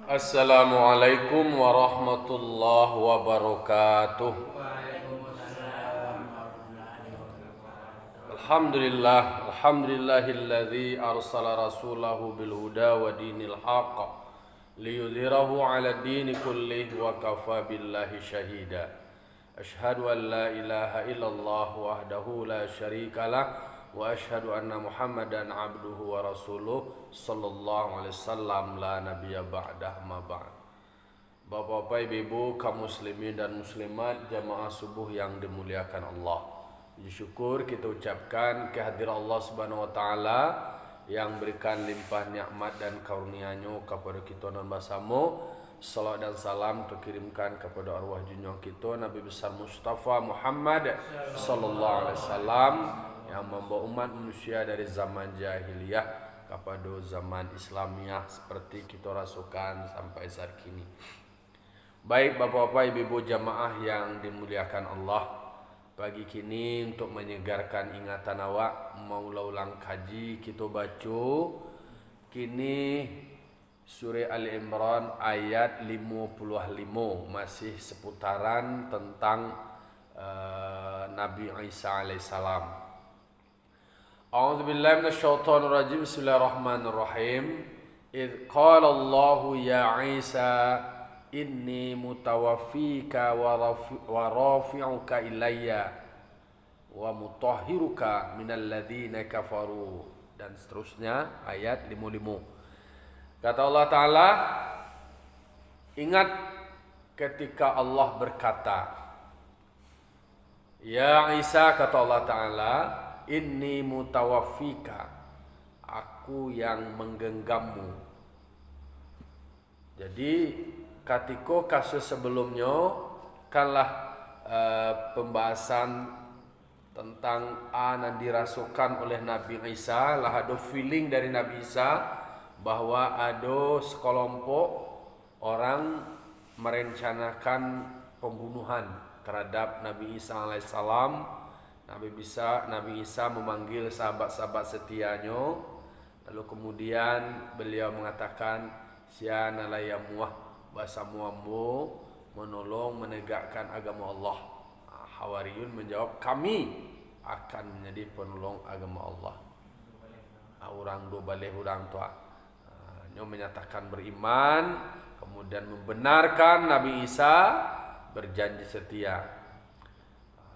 Assalamualaikum warahmatullahi wabarakatuh. Alhamdulillahilladzi arsala rasulahu bil huda wa dinil haqq liyudhhirahu 'ala dini kullih wa kafa billahi shahida. Ashhadu an la ilaha illallah wahdahu la syarikalah wa ashhadu anna Muhammadan abduhu wa rasuluh sallallahu alaihi wasallam la nabiyya ba'dah ma ba'd. Bapak-bapak, ibu-ibu, kaum muslimin dan muslimat jamaah subuh yang dimuliakan Allah. Puji syukur kita ucapkan kehadiran Allah Subhanahu wa taala yang berikan limpah nikmat dan karunia-Nya kepada kita non basamu. Salam dan salam terkirimkan kepada arwah junjungan kita Nabi besar Mustafa Muhammad sallallahu alaihi wasallam yang membawa umat manusia dari zaman jahiliyah kepada zaman Islamiah seperti kita rasakan sampai saat kini. Baik bapak-bapak, ibu-ibu jamaah yang dimuliakan Allah, pagi kini untuk menyegarkan ingatan awak mau ulang kaji kita baca kini surah Ali Imran ayat 55, masih seputaran tentang Nabi Isa alaihissalam. A'udzu billahi minasyaitonir rajim. Bismillahirrahmanirrahim. Idz qala Allahu ya Isa inni mutawaffika wa rafi'uka ilayya wa mutahhiruka minal ladzina kafaru, dan seterusnya ayat 55. Kata Allah Ta'ala, ingat ketika Allah berkata, ya Isa, kata Allah Ta'ala, inni mutawaffika, aku yang menggenggammu. Jadi ketika kasus sebelumnya kanlah pembahasan tentang yang dirasukan oleh Nabi Isa. Lah ada feeling dari Nabi Isa bahwa ada sekelompok orang merencanakan pembunuhan terhadap Nabi Isa alaihissalam. Nabi Isa memanggil sahabat-sahabat setianya, lalu kemudian beliau mengatakan, siana la yamuah, bahasa muammu menolong menegakkan agama Allah. Hawariyun menjawab, kami akan menjadi penolong agama Allah. Orang dua balik orang tua menyatakan beriman, kemudian membenarkan Nabi Isa berjanji setia.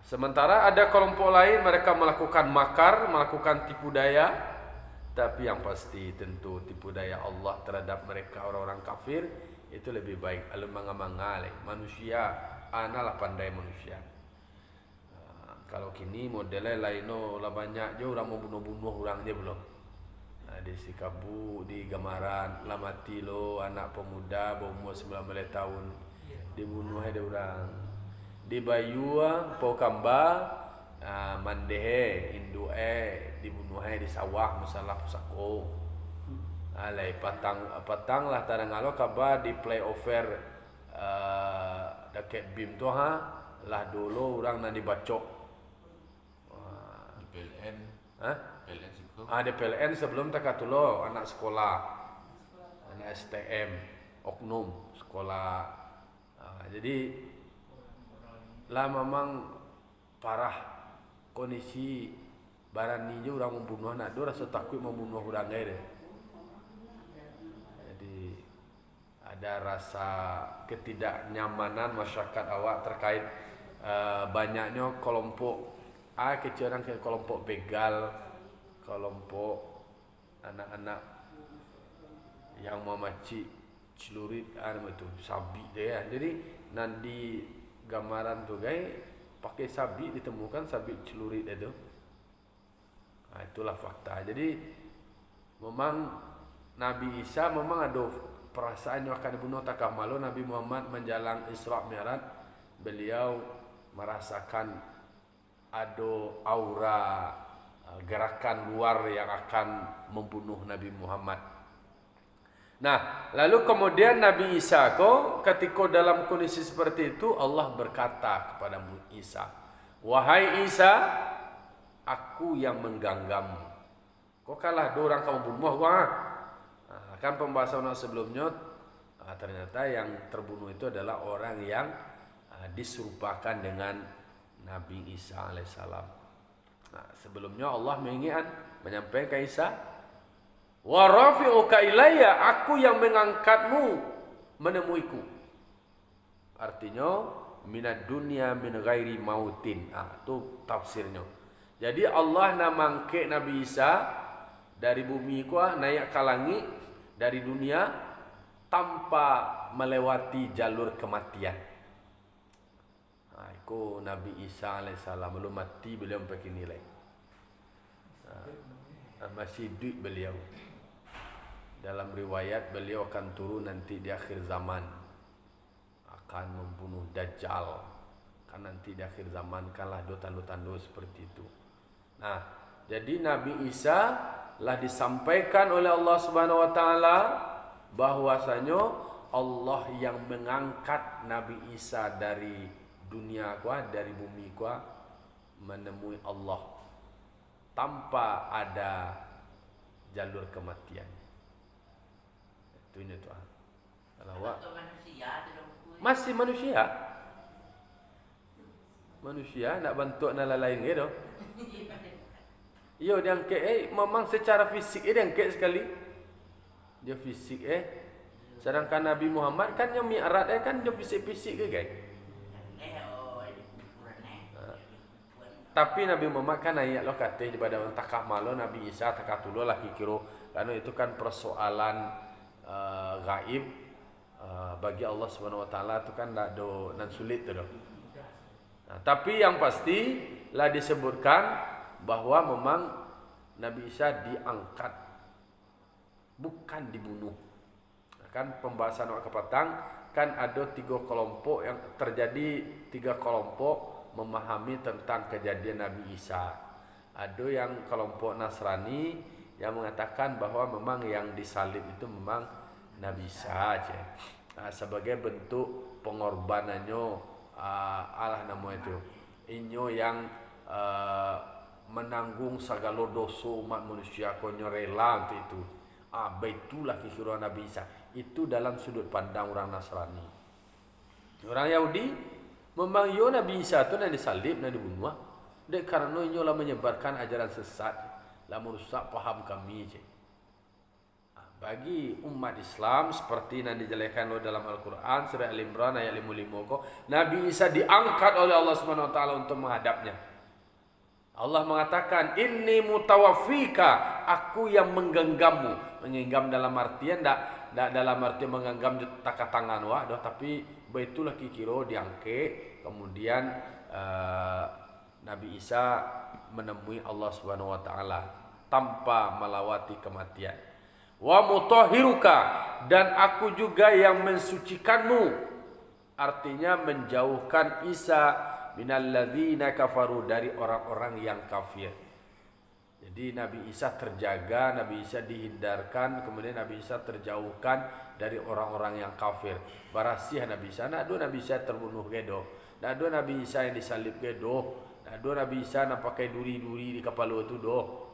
Sementara ada kelompok lain, mereka melakukan makar, melakukan tipu daya. Tapi yang pasti tentu tipu daya Allah terhadap mereka orang-orang kafir itu lebih baik. Alemang-mangaleh manusia, analah pandai manusia. Kalau kini modelnya lain, lah banyak je orang mau bunuh-bunuh orang je belum. Di Sikabu, di Gamaran, lah mati lo anak pemuda berumur 19 tahun dibunuh ada orang. Di Bayua, Pokamba, Mandehe, Indue, dibunuh di sawah, masalah pusako. Alai patang lah tarangalo kaba di playover dekat BIM tu lah dulu orang nak dibacok. PLN. PLN sebelum. Di PLN sebelum takatulo anak sekolah, anak STM, oknum sekolah. Jadi lah memang parah kondisi barang ni je orang membunuh anak dia, rasa takut membunuh orang lain. Jadi ada rasa ketidaknyamanan masyarakat awak terkait banyaknya kelompok kecil ke kelompok begal, kelompok anak-anak yang memaci celurit itu sabi dia. Jadi nanti gambaran tu guys pakai sabit ditemukan, sabit celurit itu. Itulah fakta. Jadi memang Nabi Isa memang ada perasaan yang akan dibunuh. Takah malu Nabi Muhammad menjalang Isra Mi'raj, beliau merasakan ada aura gerakan luar yang akan membunuh Nabi Muhammad. Nah, lalu kemudian Nabi Isa ketika dalam kondisi seperti itu, Allah berkata kepada Isa, wahai Isa, aku yang menggenggammu. Kau kalah dua orang kamu bunuh. Kan pembahasan sebelumnya Ternyata yang terbunuh itu adalah orang yang diserupakan dengan Nabi Isa alaihissalam. Sebelumnya Allah menyampaikan ke Isa, wa rafi'uka ilayya, aku yang mengangkatmu menemuiku. Artinya minad dunya min ghairi mautin. Itu tafsirnya. Jadi Allah namangke Nabi Isa dari bumi ku naik ke langit dari dunia tanpa melewati jalur kematian. Itu Nabi Isa alaihissalam belum mati, beliau pakai nilai. Masih hidup beliau. Dalam riwayat beliau akan turun nanti di akhir zaman, akan membunuh Dajjal. Kan nanti di akhir zaman kanlah tanda-tanda seperti itu. Jadi Nabi Isa lah disampaikan oleh Allah Subhanahu wa taala bahwasanya Allah yang mengangkat Nabi Isa dari dunia dari bumi menemui Allah tanpa ada jalur kematian. Itu ini tuh. Masih manusia. Manusia nak bantu nak lain gitu. Yo dia angkat memang secara fisik dia angkat sekali. Dia fisik sedangkan Nabi Muhammad kan yang mi'raj kan dia fisik-fisik ke guys. Tapi Nabi Muhammad kan ayat lo kata daripada takah malo Nabi Isa takah tulo laki kiro, karena itu kan persoalan gaib bagi Allah Subhanahu wa taala itu kan tak do nan sulit tu. Tapi yang pasti lah disebutkan bahwa memang Nabi Isa diangkat, bukan dibunuh. Kan pembahasan waktu petang kan ada 3 kelompok yang terjadi, 3 kelompok memahami tentang kejadian Nabi Isa. Ada yang kelompok Nasrani yang mengatakan bahwa memang yang disalib itu memang Nabi Isa aja. Sebagai bentuk pengorbanannya Allah nama itu. Inyo yang menanggung segala dosa umat manusia konyo rela untuk itu. Baitulah kira Nabi Isa. Itu dalam sudut pandang orang Nasrani. Orang Yahudi memang yo Nabi Isa tu nak disalib, nak dibunuh. Dek karena inyo lah menyebarkan ajaran sesat, lah merusak paham kami je. Bagi umat Islam seperti yang dijelaskan dalam Al-Quran surah Al-Imran ayat 55 Nabi Isa diangkat oleh Allah Subhanahu wa taala untuk menghadapnya. Allah mengatakan inni mutawaffika, aku yang menggenggammu. Menggenggam dalam artian tak dalam arti menggenggam takat tangan tapi baitulah kikiro diangkat. Kemudian Nabi Isa menemui Allah Subhanahu wa taala tanpa melewati kematian. Wa mutahhiruka, dan aku juga yang mensucikanmu. Artinya menjauhkan Isa minalladzina kafaru, dari orang-orang yang kafir. Jadi Nabi Isa terjaga, Nabi Isa dihindarkan, kemudian Nabi Isa terjauhkan dari orang-orang yang kafir. Barasih Nabi Isa, nak do Nabi Isa terbunuh gedo, nak do Nabi Isa yang disalib gedo, nak do Nabi Isa nak pakai duri-duri di kepala itu do.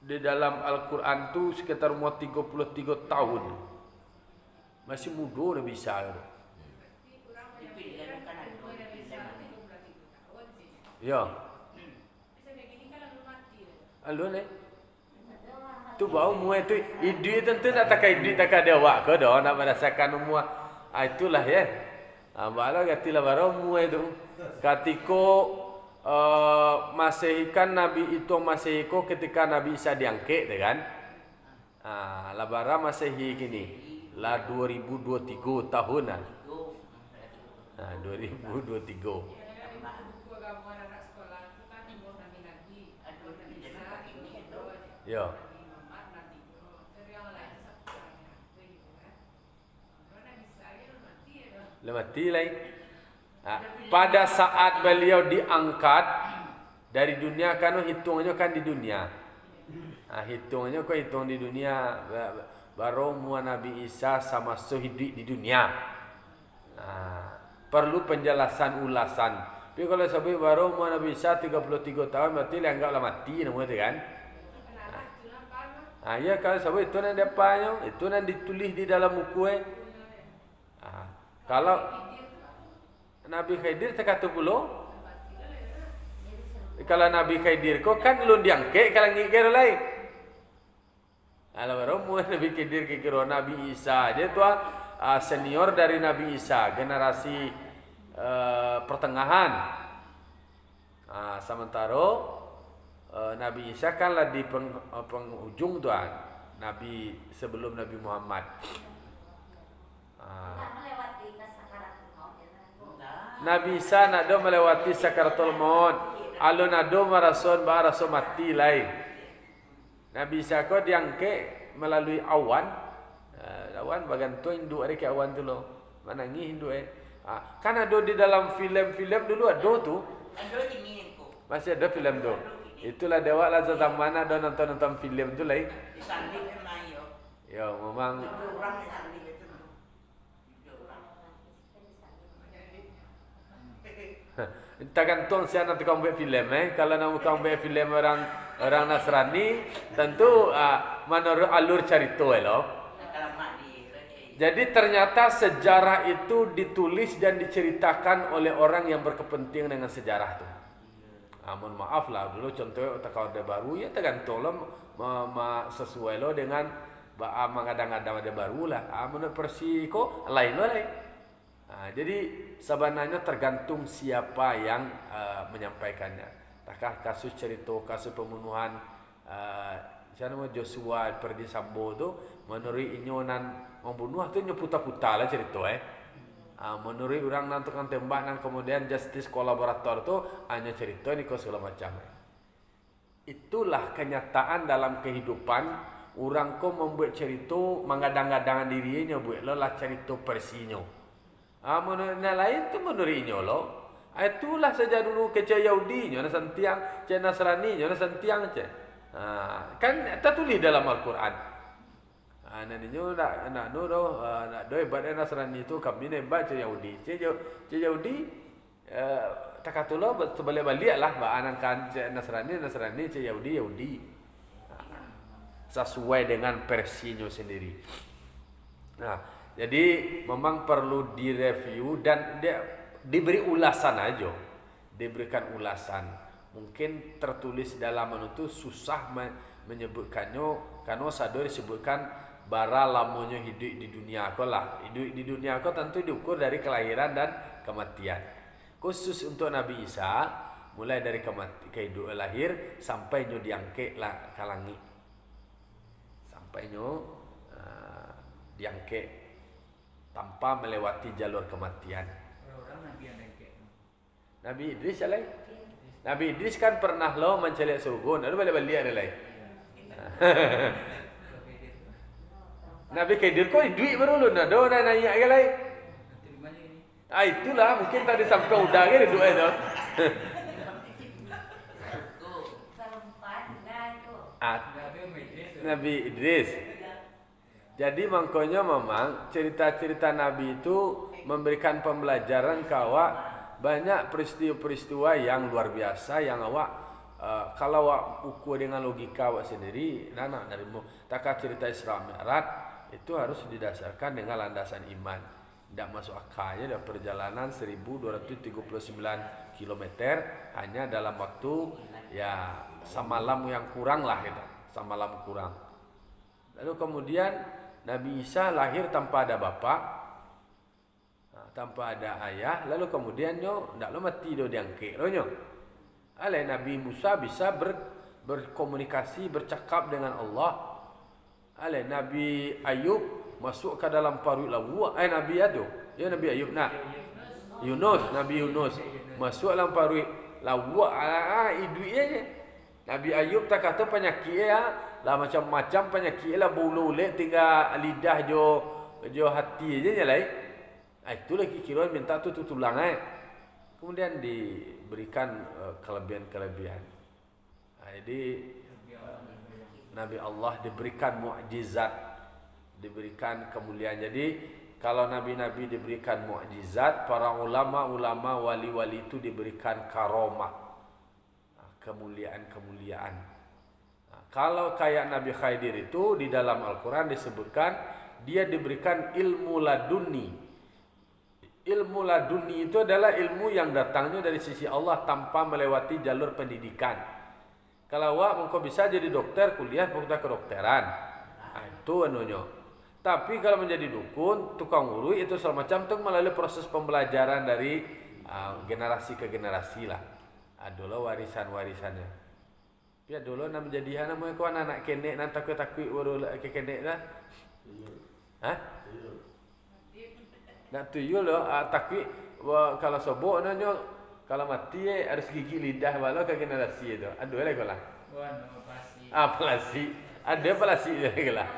Di dalam Al-Quran tu sekitar umur 33 tahun. Masih muda Nabi Isa tu. Ya. Alun tu bau muai tu idui tentu nak takai idui takai dia awak ke dah nak merasakan umur. Itulah ya. Bala gatilah baru muai tu. Katiko Masehi kan Nabi itu Masehi ko ketika Nabi Isa diangkat kan. Labara Masehi kini lah 2023 tahun lah. 2023. Ya. Mati lagi. Pada saat beliau diangkat dari dunia kan hitungannya kan di dunia. Hitungannya kok hitung di dunia baru mua Nabi Isa sama hidup di dunia. Perlu penjelasan ulasan. Tapi kalau sampai baru mua Nabi Isa 33 tahun berarti anggaplah mati nama itu kan. Ya kalau sebab itu nan dapanya, itu nan ditulis di dalam buku kalau Nabi Khidir tak kata pula. Kalau Nabi Khidir ko kan lu diangke kalau ngikir lain. Kalau baru Nabi Khidir kira Nabi Isa, dia tu senior dari Nabi Isa, generasi pertengahan. Sementara Nabi Isa kanlah di penghujung tuan, Nabi sebelum Nabi Muhammad. Nabi Isa nak do melewati sakaratul maut. Alun ado marason ba rasul mati lain. Nabi Isa ko diangke melalui awan. Awan bagan tu induk ada ke awan tu lo. Manangi induk kan ada di dalam filem-filem dulu ada tu. Masih ada filem tu. Itulah dewa lah zaman ada nonton filem tu lain. Ya memang. Tergantung siapa nanti kamu buat filem Kalau kamu buat filem orang Nasrani, tentu menurut alur cerita lo. Jadi ternyata sejarah itu ditulis dan diceritakan oleh orang yang berkepentingan dengan sejarah tu. Mohon maaf lah dulu contohnya kalau ada baru ya tergantung lo sesuai lo dengan mengadang-adang ada baru lah. Menurut Persiko lain lo lain. Jadi sebenarnya tergantung siapa yang menyampaikannya. Takah kasus cerita, kasus pembunuhan Joshua Perdi Sambo tu, menurut inyonan membunuh tu inyo putar-putar lah cerita menurut orang nan tukang tembak nan kemudian justice kolaborator tu hanya cerita ni kau segala macam. Itulah kenyataan dalam kehidupan. Orang ko membuat cerita mengadang-adang dirinya buat lo lah cerita persinyo. Menurut lain tu menurut inyo lo. Itulah saja dulu ke Yahudi nyo na santiang, ke Nasrani nyo na santiang ce. Kan tertulis dalam Al-Quran. Nantinya nak doi badan Nasrani itu kami ni baca Yahudi. Yahudi tak kata lo sebalik-balik lah baanan kan Nasrani Yahudi. Sesuai dengan versinya sendiri. Jadi memang perlu direview dan diberi ulasan aja. Diberikan ulasan. Mungkin tertulis dalam itu susah menyebutkannya karena sadar disebutkan bara lamonyo hidup di dunia ko lah. Hidup di dunia ko tentu diukur dari kelahiran dan kematian. Khusus untuk Nabi Isa mulai dari kehidupan lahir sampai nyo diangke lah kalangi. Sampai nyo diangke tanpa melewati jalur kematian. Nabi Idris alai. Nabi Idris kan pernah lo mencelik surga, lalu balik-balik ada lain. Nabi Khidir kau duit baru lu nak nak naik ke lain. Itulah mungkin tadi sampai udah ke duit tu. Nabi Idris. Jadi makanya memang cerita-cerita Nabi itu memberikan pembelajaran ke awak banyak peristiwa-peristiwa yang luar biasa yang awak kalau awak ukur dengan logika awak sendiri, nak dari takah cerita Isra Mi'raj itu harus didasarkan dengan landasan iman. Tidak masuk akalnya dalam perjalanan 1239 km hanya dalam waktu ya semalam yang kurang lah gitu. Semalam kurang. Lalu kemudian Nabi Isa lahir tanpa ada bapa, tanpa ada ayah, lalu kemudian nyo ndak lo mati do diangke lo nyo. Ale Nabi Musa bisa berkomunikasi, bercakap dengan Allah. Ale Nabi Ayub masuk ke dalam parut lawa. Nabi Ayub. Ya Nabi Ayub nak. Nabi Yunus masuk dalam parut lawa hidup Nabi Ayub tak kata penyakit lah macam-macam penyakit lah bulu lek tinggal lidah jo hati je nyalai. Itu lagi kira minta tu tulang Kemudian diberikan kelebihan-kelebihan. Jadi Nabi Allah diberikan mukjizat, diberikan kemuliaan. Jadi kalau nabi-nabi diberikan mukjizat, para ulama-ulama wali-wali itu diberikan karomah, kemuliaan-kemuliaan. Kalau kayak Nabi Khidir itu di dalam Al-Quran disebutkan dia diberikan ilmu laduni. Ilmu laduni itu adalah ilmu yang datangnya dari sisi Allah tanpa melewati jalur pendidikan. Kalau engkau bisa jadi dokter, kuliah fakultas kedokteran, itu anunya. Tapi kalau menjadi dukun, tukang urut itu semacam itu melalui proses pembelajaran dari generasi ke generasi lah. Adalah warisan-warisannya. Ya dulu nak menjadi nama kau anak kenek nak takut baru ke kenek dah. Hah? Nak tuyul lo takut kalau sobok nanya kalau mati harus gigi lidah walau ke generasi itu. Aduh lah kau lah. Pelasi. Ada pelasi je lah.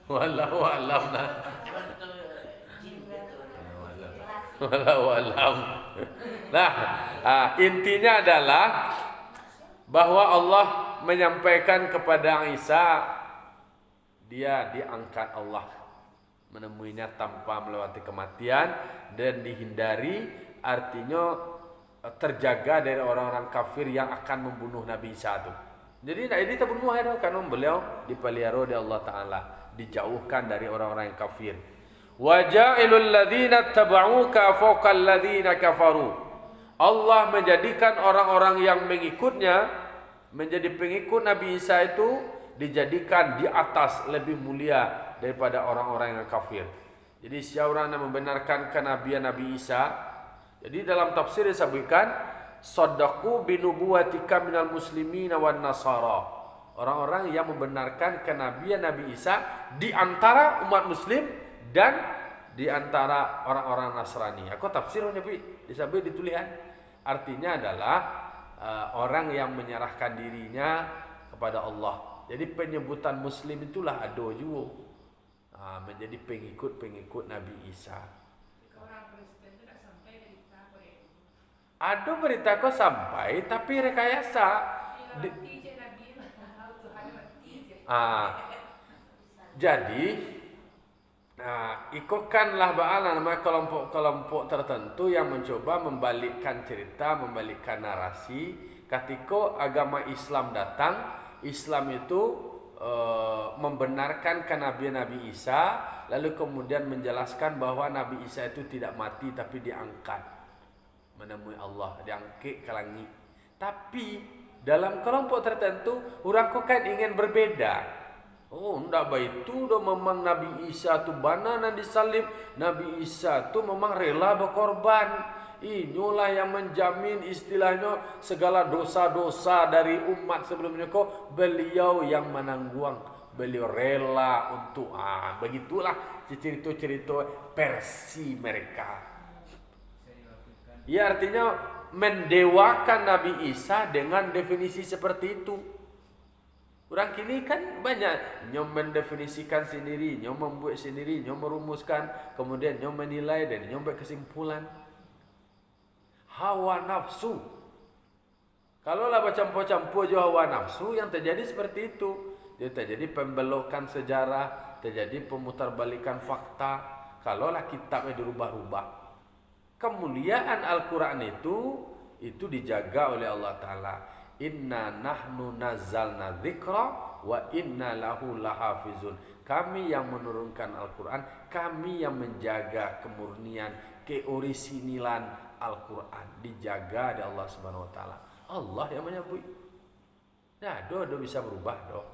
Wallahu a'lam nah. Wallahu a'lam. Nah, intinya adalah bahwa Allah menyampaikan kepada Isa dia diangkat Allah menemuinya tanpa melewati kematian dan dihindari, artinya terjaga dari orang-orang kafir yang akan membunuh Nabi Isa itu. Jadi ini terbunuh ada karena beliau dipelihara oleh Allah Taala, dijauhkan dari orang-orang yang kafir. Waja'ilul ladzina tabauka fawqal ladzina kafaru. Allah menjadikan orang-orang yang mengikutnya menjadi pengikut Nabi Isa itu dijadikan di atas lebih mulia daripada orang-orang yang kafir. Jadi siapa orang yang membenarkan kenabian Nabi Isa, jadi dalam tafsir disebutkan saddaqu binubuwatika minal muslimina wan nasara. Orang-orang yang membenarkan kenabian Nabi Isa di antara umat muslim dan di antara orang-orang Nasrani. Aku tafsirnya disebut ditulisan. Artinya adalah orang yang menyerahkan dirinya kepada Allah. Jadi penyebutan muslim itulah ado juga. Menjadi pengikut-pengikut Nabi Isa. Orang Kristen itu tak sampai berita apa. Ada berita kau sampai tapi rekayasa. Jadi ikutkanlah ba'ala nama kelompok-kelompok tertentu yang mencoba membalikkan cerita, membalikkan narasi. Ketika agama Islam datang, Islam itu membenarkan kenabian Nabi Isa, lalu kemudian menjelaskan bahwa Nabi Isa itu tidak mati tapi diangkat menemui Allah, diangkat ke langit. Tapi dalam kelompok tertentu orang kok kan ingin berbeda. Oh, ndak begitu dah, memang Nabi Isa tu bana disalib. Nabi Isa tu memang rela berkorban. Inilah yang menjamin istilahnya segala dosa-dosa dari umat sebelumnya kok beliau yang menanggung. Beliau rela untuk begitulah cerita-cerita versi mereka. Ya artinya mendewakan Nabi Isa dengan definisi seperti itu. Orang kini kan banyak nyom mendefinisikan sendiri, nyom membuat sendiri, nyom merumuskan, kemudian nyom menilai dan nyom buat kesimpulan. Hawa nafsu. Kalau lah campur-campur jo hawa nafsu, yang terjadi seperti itu. Dia terjadi pembelokan sejarah, terjadi pemutarbalikan fakta. Kalau lah kitabnya dirubah-rubah. Kemuliaan Al-Quran itu dijaga oleh Allah Ta'ala. Inna nahnu nazzalna dzikra wa inna lahu lahafizun. Kami yang menurunkan Al-Quran, kami yang menjaga kemurnian, keorisinilan Al-Quran, dijaga oleh Allah Subhanahu wa taala. Allah yang menyebut. Nah, do bisa berubah do.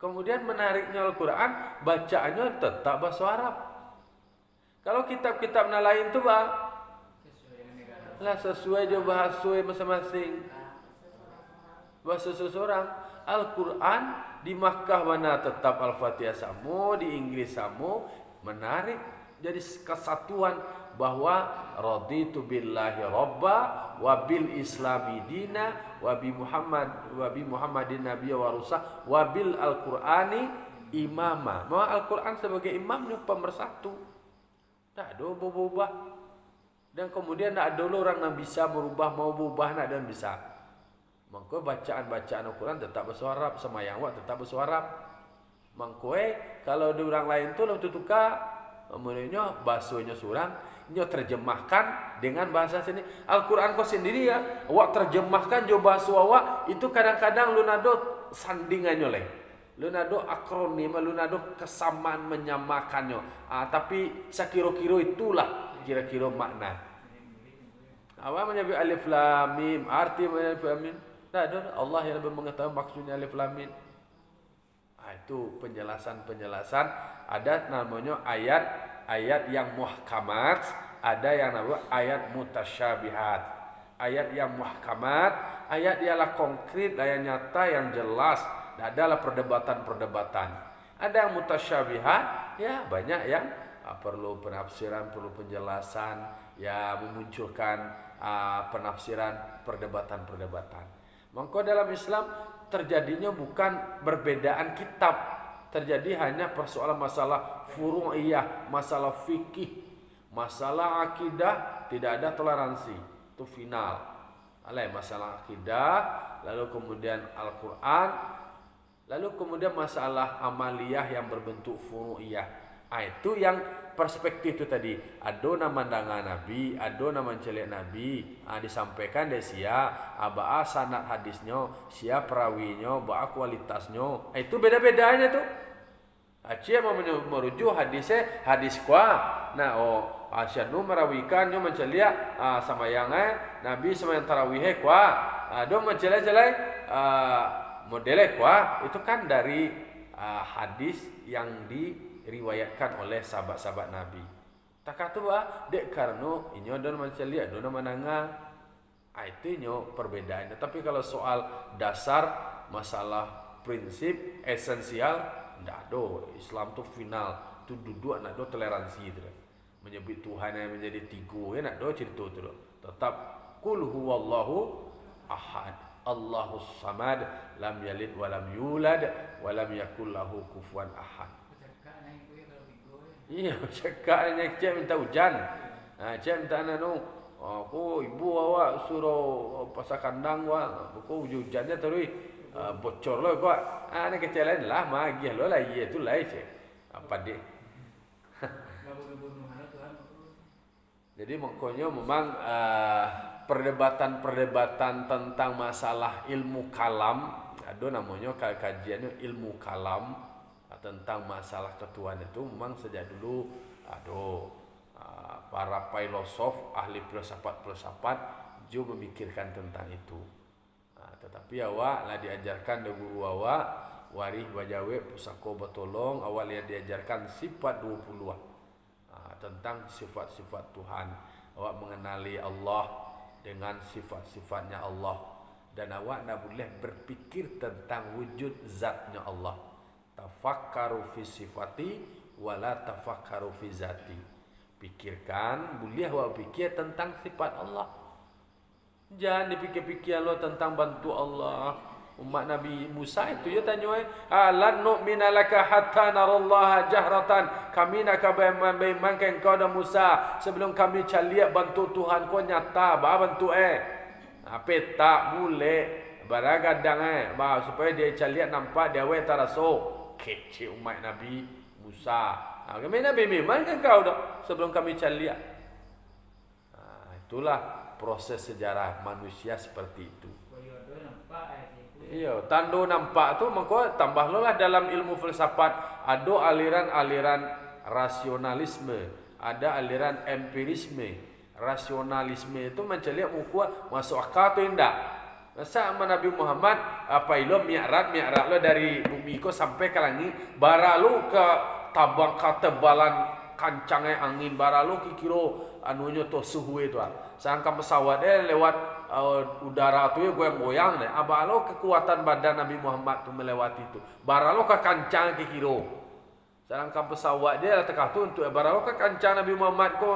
Kemudian menariknya Al-Quran, bacaannya tetap bahasa Arab. Kalau kitab-kitab lain tu lah sesuai je bahasa masing-masing. Bahasa seseorang. Al-Quran di Makkah mana tetap Al-Fatihah sama, di Inggris sama. Menarik jadi kesatuan bahwa raditu billahi rabba wa bil islami dina wa bi Muhammadin nabiyya wa rusa wa bil Al-Qur'ani imama. Bahwa Al-Quran sebagai imamnya pemersatu. Tak ada berubah. Dan kemudian tak ada orang yang bisa merubah, mau berubah nak dan bisa. Maka bacaan-bacaan Al-Quran tetap bahasa Arab, semayang wak tetap bahasa Arab. Maka kalau ada orang lain tu lalu tukar, kemudiannya bahasanya surang, nyo terjemahkan dengan bahasa sini. Al-Quran kau sendiri ya, awak terjemahkan jo bahasa awak itu kadang-kadang lu nado sandingannya leh. Lu nado akronim, lu nado kesamaan menyamakannya. Tapi sakiro-kiro itulah kira-kira makna. Awak menyebut alif lam mim, arti alif lam mim. Allah yang lebih mengetahui maksudnya alif lam mim. Itu penjelasan-penjelasan. Ada namanya ayat yang muhkamat, ada yang namanya ayat mutasyabihat. Ayat yang muhkamat, ayat ialah konkret, ayat nyata yang jelas. Adalah perdebatan-perdebatan. Ada yang mutasyabihat, ya banyak yang perlu penafsiran, perlu penjelasan, ya memunculkan penafsiran perdebatan-perdebatan. Maka dalam Islam terjadinya bukan perbedaan kitab, terjadi hanya persoalan masalah furu'iyah, masalah fikih, masalah akidah tidak ada toleransi, itu final. Masalah akidah, lalu kemudian Al-Quran, lalu kemudian masalah amaliyah yang berbentuk furu'iyah. Itu yang perspektif itu tadi. Ado nama mandangan Nabi, ado nama celik Nabi. Disampaikan dari sia, ba'a sanad hadisnya, sia perawinya, ba'a kualitasnya. Itu beda-bedanya tuh. Cia mau merujuk hadisnya, hadis kuah. Nah, asyadu merawikannya menceliak sama yang Nabi sama yang tarawihnya kuah. Ado mencelak-celak modelnya kuah. Itu kan dari hadis yang diriwayatkan oleh sahabat-sahabat Nabi. Tak kata dek karena inyo don menceliak don mananga. Itu inyo perbedaannya. Tapi kalau soal dasar masalah prinsip esensial, ndak ada. Islam tu final, tu duduk nak ada toleransi tu. Menyebut Tuhan yang menjadi tiga, nak ada cerita tu. Tetap qul huwallahu ahad, Allahus samad, lam yalid wa lam yulad wa lam yakul lahu kufuwan ahad. Iya, cakap nak cek minta hujan. Cek minta aku ibu awak suruh pasang kandang aku hujannya terus bocor lo kau. Nak kecil lain lah magi lo lah iya tu lah cek. Apa dia? Jadi makanya memang perdebatan-perdebatan tentang masalah ilmu kalam, ada namanya kajiannya ilmu kalam tentang masalah ketuhanan itu memang sejak dulu ada para filosof, ahli filsafat juga memikirkan tentang itu. Tetapi awak lah diajarkan dari guru awak warih bajawe pusako betolong awak lihat diajarkan sifat 20 tentang sifat-sifat Tuhan. Awak mengenali Allah dengan sifat-sifatnya Allah, dan awak tak boleh berfikir tentang wujud zatnya Allah. Tafakkaru fi sifati wala tafakkaru fi zati. Pikirkan, boleh awak fikir tentang sifat Allah. Jangan dipikir-pikir lo tentang bantu Allah. Umat Nabi Musa itu ya tanya, lan nu'mina laka hatta narallaha jahratan. Kami nak beriman ke engkau dan Musa sebelum kami lihat bantu Tuhan kau nyata. Ba bantu apa tak boleh baragadang supaya dia lihat nampak dia taraso. Kecil umat Nabi Musa. Kami Nabi memang kan kau dah sebelum kami lihat. Itulah proses sejarah manusia seperti itu. Iya, tanda nampak tu maka tambah lo lah dalam ilmu filsafat ada aliran-aliran rasionalisme, ada aliran empirisme. Rasionalisme itu menceliak muka masuk akal tu indah. Masa Nabi Muhammad apa ilo mi'raj lo dari bumi ko sampai ke langit, baralu ke tabang ketebalan kancangnya angin, baralu kikiro anunya tu suhu itu. Sangka pesawat lewat udara tu ya goyang-goyang deh. Abalo kekuatan badan Nabi Muhammad tu melewati itu. Baralo ke kancang ke kiro. Sangka pesawat dia lah tekah tu untuk baralo ke kancang Nabi Muhammad ko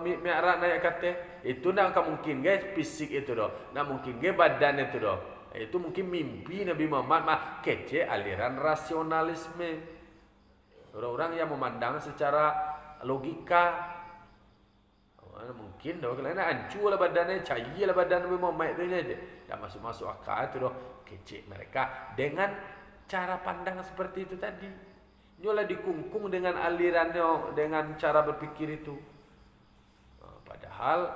mi'raj naik kate. Itu nak mungkin guys fisik itu doh. Nak mungkin guys badan itu doh. Itu mungkin mimpi Nabi Muhammad mah kece aliran rasionalisme. Orang-orang yang memandang secara logika. Mungkin dah kerana hancur lah badannya, cair lah badan Nabi Muhammad itu aja. Dah masuk akal itu dah kecil mereka dengan cara pandang seperti itu tadi. Nyolah dikungkung dengan alirannya, dengan cara berpikir itu. Padahal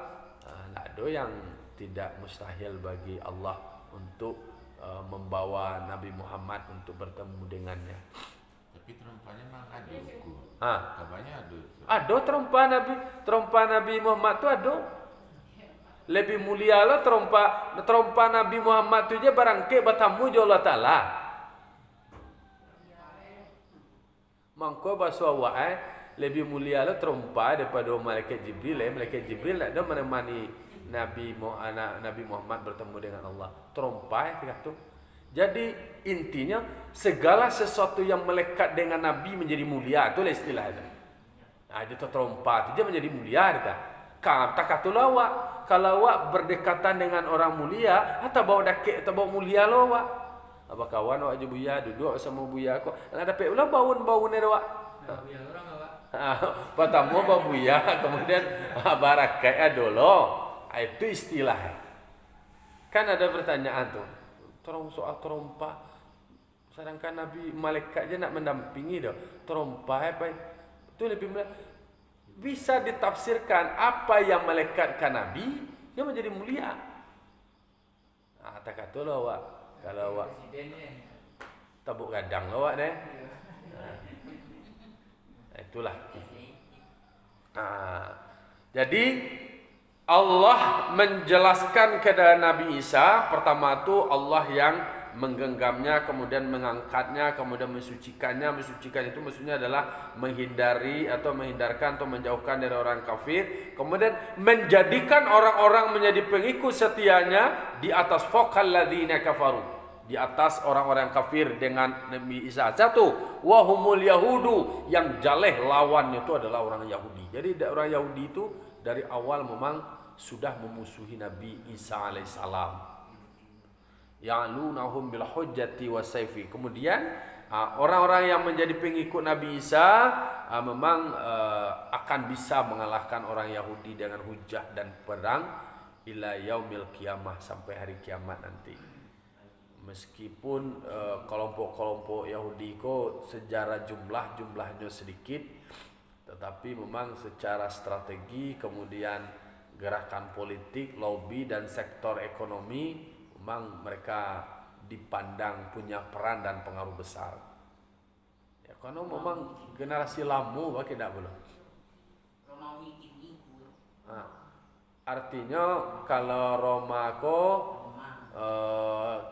tidak ada yang tidak mustahil bagi Allah untuk membawa Nabi Muhammad untuk bertemu dengannya. Tapi terompanya memang ada buku. Kabarnya ada. Ada terompa Nabi Muhammad tu ada. Lebih mulia lah terompa Nabi Muhammad tu je barangke bertamu je Allah Ta'ala. Mangko bahasa awak lebih mulia lah terompa daripada malaikat Jibril. Malaikat Jibril tak ada menemani Nabi Muhammad bertemu dengan Allah. Terompa kata tu. Jadi intinya segala sesuatu yang melekat dengan Nabi menjadi mulia. Itulah istilah itu. Dia terompa tu dia menjadi mulia kita. Kata katulah awak kalau awak berdekatan dengan orang mulia atau bawa dakik atau bawa mulia lo awak. Apa kawan awak je buya duduk sama buya kau. Nak dapat pula baun ni awak. Buya orang awak. Pertama bawa buya kemudian barakat dulu. Itu istilah. Kan ada pertanyaan tu. Soal terompa. Sedangkan Nabi malaikat je nak mendampingi dah. Terompa apa? Itu lebih bisa ditafsirkan apa yang melekatkan Nabi dia menjadi mulia. Tak kata lah awak. Kalau awak tabuk gadang lah awak deh. Itulah. Jadi Allah menjelaskan kepada Nabi Isa, pertama tu Allah yang menggenggamnya, kemudian mengangkatnya, kemudian mensucikannya. Mensucikan itu maksudnya adalah menghindari atau menghindarkan atau menjauhkan dari orang kafir, kemudian menjadikan orang-orang menjadi pengikut setianya di atas fawqal ladzina kafaru, di atas orang-orang kafir dengan Nabi Isa. Satu, wahumul yahudu, yang jaleh lawannya itu adalah orang Yahudi. Jadi orang Yahudi itu dari awal memang sudah memusuhi Nabi Isa alaihissalam. Ya'lunahum bil hujjati wasayfi. Kemudian orang-orang yang menjadi pengikut Nabi Isa memang akan bisa mengalahkan orang Yahudi dengan hujah dan perang ila yaumil qiyamah, sampai hari kiamat nanti. Meskipun kelompok-kelompok Yahudi ko secara jumlahnya sedikit, tetapi memang secara strategi, kemudian gerakan politik, lobby dan sektor ekonomi, memang mereka dipandang punya peran dan pengaruh besar. Ya, karena memang generasi lama bagi tidak belum. Artinya kalau Roma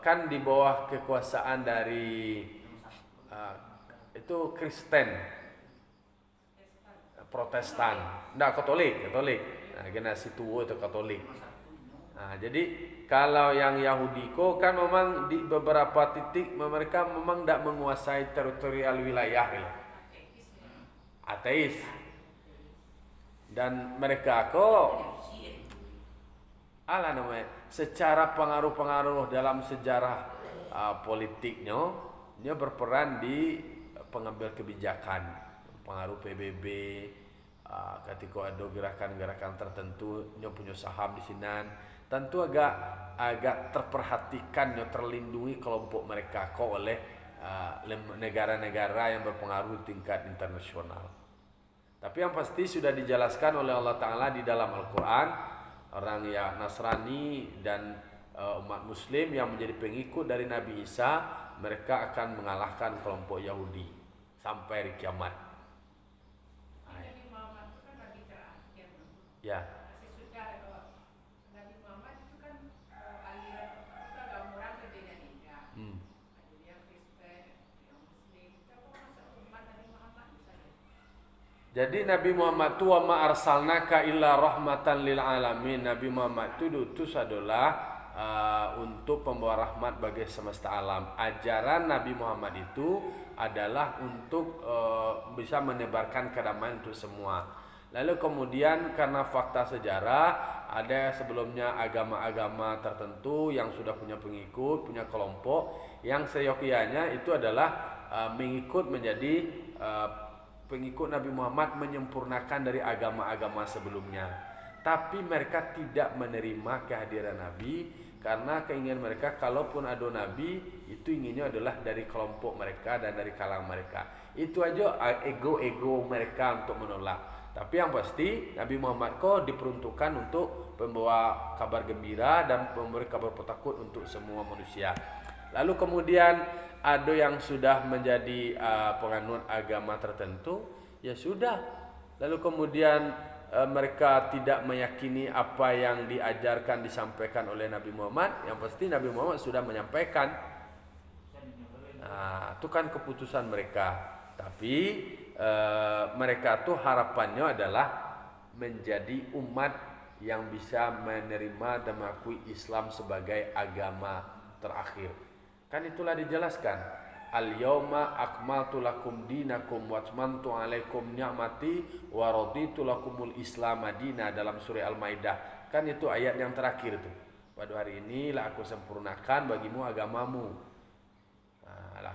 kan di bawah kekuasaan dari itu Kristen, Protestan, Katolik. Generasi tua itu Katolik. Jadi kalau yang Yahudi kan memang di beberapa titik mereka memang tidak menguasai teritorial wilayah, ateis. Dan mereka secara pengaruh-pengaruh dalam sejarah politiknya, dia berperan di pengambil kebijakan, pengaruh PBB. Ketika ada gerakan-gerakan tertentu, dia punya saham di sini. Tentu agak terperhatikan, dia terlindungi kelompok mereka oleh negara-negara yang berpengaruh di tingkat internasional. Tapi yang pasti sudah dijelaskan oleh Allah Ta'ala di dalam Al-Quran, orang yang Nasrani dan umat Muslim yang menjadi pengikut dari Nabi Isa, mereka akan mengalahkan kelompok Yahudi sampai hari kiamat. Ya. Sesudah Nabi Muhammad itu kan aliran itu agama orang berbeda-beda. Ada yang Kristen, yang Muslim. Apa masuk umat Nabi Muhammad misalnya? Jadi Nabi Muhammad itu wa ma arsalnaka illa rahmatan lil alamin. Nabi Muhammad itu diutus adalah untuk pembawa rahmat bagi semesta alam. Ajaran Nabi Muhammad itu adalah untuk bisa menebarkan kedamaian untuk semua. Lalu kemudian karena fakta sejarah, ada sebelumnya agama-agama tertentu yang sudah punya pengikut, punya kelompok yang seyogianya itu adalah mengikut menjadi pengikut Nabi Muhammad, menyempurnakan dari agama-agama sebelumnya. Tapi mereka tidak menerima kehadiran Nabi karena keinginan mereka kalaupun ada Nabi itu inginnya adalah dari kelompok mereka dan dari kalangan mereka. Itu aja ego-ego mereka untuk menolak. Tapi yang pasti Nabi Muhammad kok diperuntukkan untuk pembawa kabar gembira dan pemberi kabar petakut untuk semua manusia. Lalu kemudian ada yang sudah menjadi penganut agama tertentu, ya sudah. Lalu kemudian mereka tidak meyakini apa yang diajarkan disampaikan oleh Nabi Muhammad. Yang pasti Nabi Muhammad sudah menyampaikan. Itu kan keputusan mereka. Tapi mereka tuh harapannya adalah menjadi umat yang bisa menerima dan mengakui Islam sebagai agama terakhir. Kan itulah dijelaskan. Al-yawma akmaltu lakum dinakum wa atmamtu alaikum ni'mati wa raditu lakumul Islam madina dalam surah Al-Maidah. Kan itu ayat yang terakhir itu. Pada hari inilah aku sempurnakan bagimu agamamu.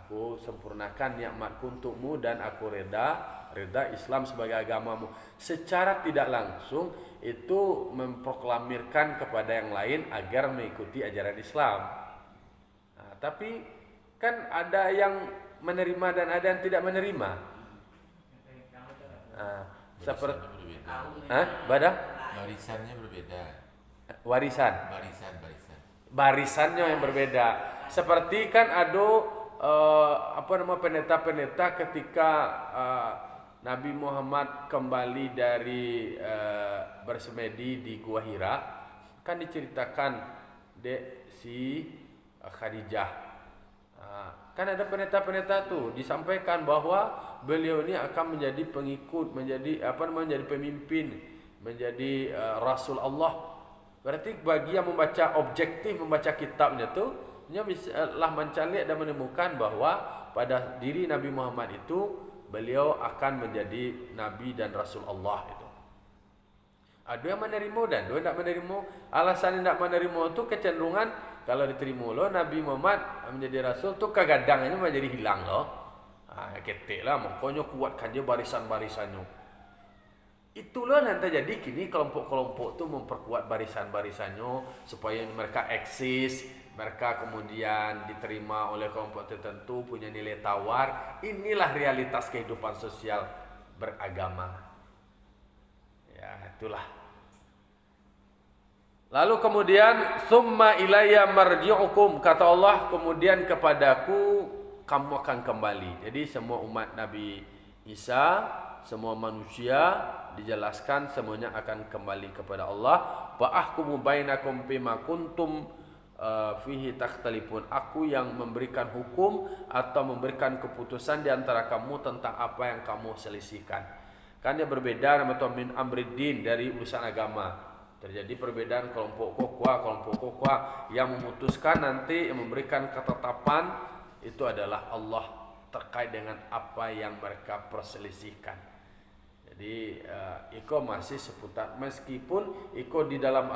Aku sempurnakan nikmatku untukmu dan aku reda Islam sebagai agamamu. Secara tidak langsung itu memproklamirkan kepada yang lain agar mengikuti ajaran Islam. Tapi kan ada yang menerima dan ada yang tidak menerima. Seperti barisannya berbeda. Barisannya yang berbeda. Seperti kan ada pendeta-pendeta ketika Nabi Muhammad kembali dari bersemedi di Gua Hira, kan diceritakan si Khadijah. Kan ada pendeta-pendeta tuh disampaikan bahwa beliau ini akan menjadi pengikut, menjadi pemimpin, menjadi Rasul Allah. Berarti bagi yang objektif membaca kitabnya tuh, dia bisa mencari dan menemukan bahwa pada diri Nabi Muhammad itu beliau akan menjadi Nabi dan Rasul Allah itu. Ada yang menerima dan ada yang tidak menerima. Alasan yang tidak menerima itu kecenderungan kalau diterima loh Nabi Muhammad menjadi Rasul tuh kegadangnya menjadi hilang loh. Ketik lah, makanya kuatkan dia barisan-barisannya. Itulah nanti jadi kini kelompok-kelompok tuh memperkuat barisan-barisannya supaya mereka eksis, mereka kemudian diterima oleh kelompok tertentu, punya nilai tawar. Inilah realitas kehidupan sosial beragama. Ya, itulah. Lalu kemudian summa ilayya marji'ukum, kata Allah, kemudian kepadaku kamu akan kembali. Jadi semua umat Nabi Isa, semua manusia dijelaskan semuanya akan kembali kepada Allah. Wa ahkumu bainakum bima kuntum fihi takhtalifun. Aku yang memberikan hukum atau memberikan keputusan di antara kamu tentang apa yang kamu selisihkan. Kan dia berbeda nama min amriddin, dari urusan agama. Terjadi perbedaan kelompok kokwa yang memutuskan nanti, yang memberikan ketetapan itu adalah Allah terkait dengan apa yang mereka perselisihkan. Jadi iko masih seputar, meskipun iko di dalam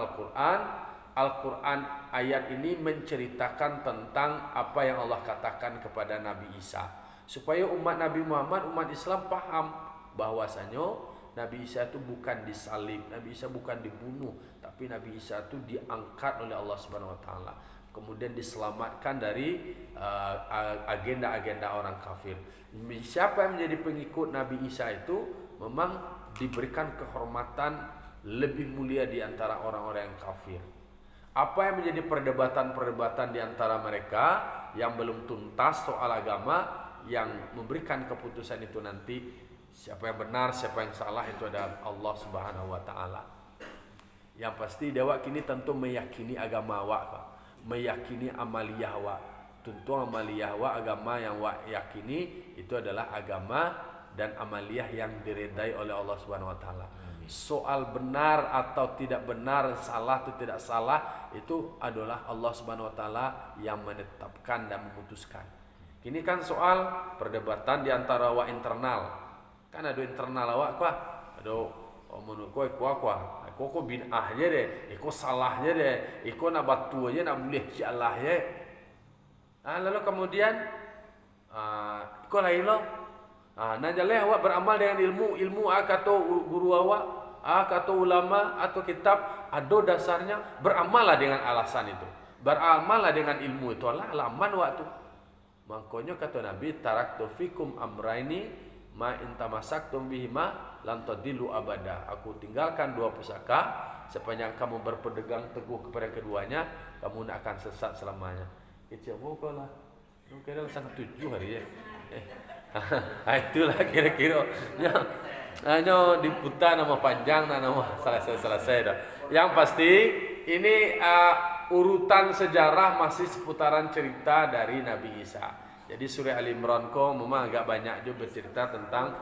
Al-Quran ayat ini menceritakan tentang apa yang Allah katakan kepada Nabi Isa, supaya umat Nabi Muhammad, umat Islam paham bahwasanya Nabi Isa itu bukan disalib, Nabi Isa bukan dibunuh, tapi Nabi Isa itu diangkat oleh Allah Subhanahu wa taala, kemudian diselamatkan dari agenda-agenda orang kafir. Siapa yang menjadi pengikut Nabi Isa itu memang diberikan kehormatan lebih mulia di antara orang-orang yang kafir. Apa yang menjadi perdebatan-perdebatan di antara mereka yang belum tuntas soal agama, yang memberikan keputusan itu nanti siapa yang benar, siapa yang salah, itu adalah Allah Subhanahu wa taala. Yang pasti dewa kini tentu meyakini agama awak, meyakini amaliyah awak. Tentu amaliyah awak, agama yang awak yakini itu adalah agama dan amaliyah yang diredai oleh Allah Subhanahu wa taala. Soal benar atau tidak benar, salah atau tidak salah, itu adalah Allah Subhanahu wa taala yang menetapkan dan memutuskan. Ini kan soal perdebatan di antara awak internal. Kan ada internal awak kuah, ada menurut kau binah aja deh, kau salah aja deh, kau nak batu aja, nak boleh Allah aja. Lalu kemudian kau lain lo, najaleh awak beramal dengan ilmu kata guru awak, kata ulama atau kitab, ada dasarnya, beramallah dengan alasan itu, beramallah dengan ilmu itu, alaman waktu. Makanya kata Nabi, taraktu fikum amraini ma in tamassaktum bihima lan tadillu abada. Aku tinggalkan dua pusaka, sepanjang kamu berpegang teguh kepada keduanya, kamu tidak akan sesat selamanya. Kecil kau lah. Kira sangat 7 hari ya. Itulah kira-kira. Hanya diputar nama panjang dan nama selesai dah. Yang pasti ini urutan sejarah masih seputaran cerita dari Nabi Isa. Jadi surah Al-Imran memang agak banyak juga bercerita tentang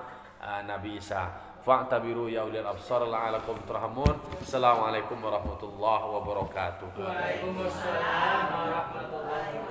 Nabi Isa. Fa'tabiru ya ulil absar la'alakum turhamun. Assalamualaikum warahmatullahi wabarakatuh. Waalaikumsalam warahmatullahi wabarakatuh.